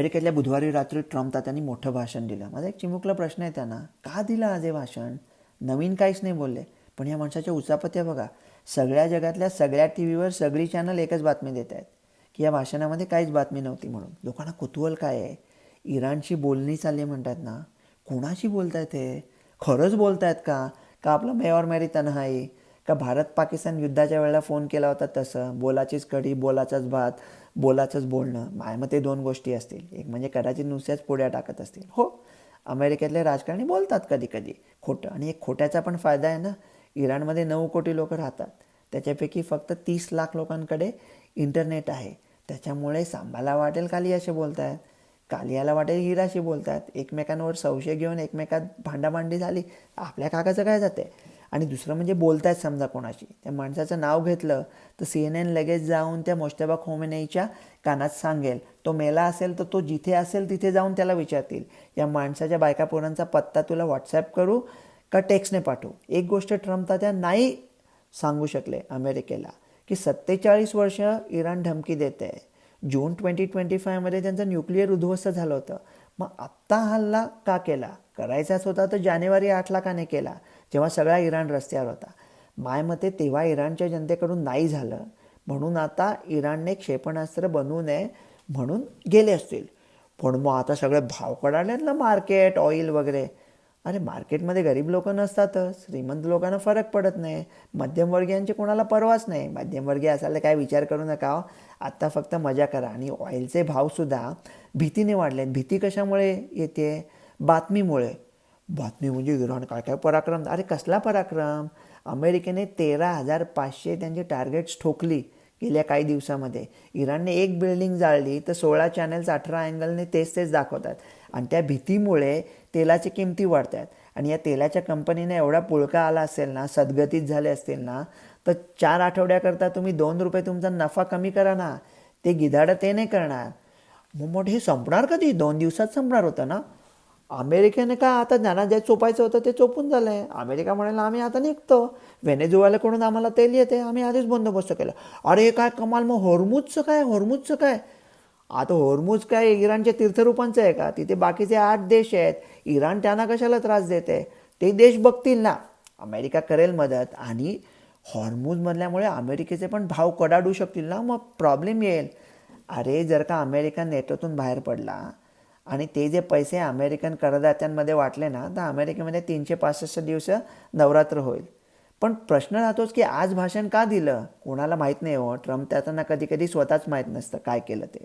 अमेरिकेतल्या बुधवारी रात्री ट्रम्प तात्यांनी मोठं भाषण दिलं. माझा एक चिमुकला प्रश्न आहे त्यांना, का दिलं आज हे भाषण? नवीन काहीच नाही बोलले, पण या माणसाच्या उचापत्या बघा. सगळ्या जगातल्या सगळ्या टी व्हीवर सगळी चॅनल एकच बातमी देत आहेत की या भाषणामध्ये काहीच बातमी नव्हती म्हणून. लोकांना कुतूहल काय आहे? इराणशी बोलणी चालली म्हणतात ना, कोणाशी बोलत आहेत हे? खरंच बोलत आहेत का? का आपलं मेवर मेरी तन्हाई, का भारत पाकिस्तान युद्धाच्या वेळेला फोन केला होता तसं बोलाचीच कढी, बोलाचाच भात, बोलाचंच बोलणं? माय मते दोन गोष्टी असतील. एक म्हणजे कदाचित नुसत्याच पुड्या टाकत असतील. हो, अमेरिकेतले राजकारणी बोलतात कधी कधी खोटं, आणि एक खोट्याचा पण फायदा आहे ना. इराणमध्ये 9 कोटी लोक राहतात, त्याच्यापैकी फक्त 30 लाख लोकांकडे इंटरनेट आहे. त्याच्यामुळे सांबाला वाटेल कालियाशी बोलत आहेत, कालियाला वाटेल हिराशी बोलत आहेत. एकमेकांवर संशय घेऊन एकमेकात भांडाभांडी झाली, आपल्या काकाचं काय जाते. आणि दुसरं म्हणजे बोलतायत समजा कोणाशी, त्या माणसाचं नाव घेतलं तर CNN लगेच जाऊन त्या मोज्तबा खोमेनीच्या कानात सांगेल. तो मेला असेल तर तो जिथे असेल तिथे जाऊन त्याला विचारतील, या माणसाच्या बायका पोरांचा पत्ता तुला व्हॉट्सॲप करू का टेक्स्टने पाठवू? एक गोष्ट ट्रम्प तात्या नाही सांगू शकले अमेरिकेला, की 47 वर्ष इराण धमकी देते. जून 2025मध्ये त्यांचं न्यूक्लिअर उद्ध्वस्त झालं होतं. मग आत्ता हल्ला का केला? करायचाच होता तर जानेवारी 8ला का नाही केला, जेव्हा सगळा इराण रस्त्यावर होता? माय मते तेव्हा इराणच्या जनतेकडून नाही झालं, म्हणून आता इराणने क्षेपणास्त्र बनवू नये म्हणून गेले असतील. पण मग आता सगळे भाव कडालेत ना, मार्केट, ऑइल वगैरे. अरे मार्केटमध्ये गरीब लोक नसतातच, श्रीमंत लोकांना फरक पडत नाही, मध्यमवर्गीयांची कोणाला परवाच नाही. मध्यमवर्गीय असायला काय विचार करू नका हो. आत्ता फक्त मजा करा. आणि ऑइलचे भावसुद्धा भीतीने वाढलेत. भीती कशामुळे येते? बातमीमुळे. बातमी म्हणजे इराण काय काय पराक्रम. अरे कसला पराक्रम? अमेरिकेने 13,500 त्यांची टार्गेट्स ठोकली गेल्या काही दिवसामध्ये. इराणने एक बिल्डिंग जाळली तर 16 चॅनल्स 18 अँगलने तेच दाखवतात. आणि त्या भीतीमुळे तेलाची किमती वाढत आहेत. आणि या तेलाच्या कंपनीने एवढा पुळका आला असेल ना, सद्गतीत झाले असतील ना, तर 4 आठवड्याकरता तुम्ही ₹2 तुमचा नफा कमी करा ना. ते गिधाडं ते नाही करणार. मग हे संपणार कधी? 2 दिवसात संपणार होतं ना. अमेरिकेने काय आता ज्यांना जे चोपायचं होतं ते चोपून झालं आहे. अमेरिका म्हणाला आम्ही आता निघतो, व्हेनेझुएलाकडून आम्हाला तेल येते, आम्ही आधीच बंदोबस्त केला. अरे काय कमाल. मग होर्मुजचं काय? होर्मुजचं काय? आता होर्मुज काय इराणच्या तीर्थरूपांचं आहे का? तिथे बाकीचे 8 देश आहेत. इराण त्यांना कशाला त्रास देते? ते देश बघतील ना. अमेरिका करेल मदत. आणि हॉर्मुज मधल्यामुळे अमेरिकेचे पण भाव कडाडू शकतील ना, मग प्रॉब्लेम येईल. अरे जर का अमेरिका नेटोतून बाहेर पडला आणि ते जे पैसे अमेरिकन करदात्यांमध्ये वाटले ना, तर अमेरिकेमध्ये 365 दिवस नवरात्र होईल. पण प्रश्न राहतोच की आज भाषण का दिलं? कोणाला माहीत नाही हो. ट्रम्प त्यांना कधी कधी स्वतःच माहीत नसतं काय केलं ते.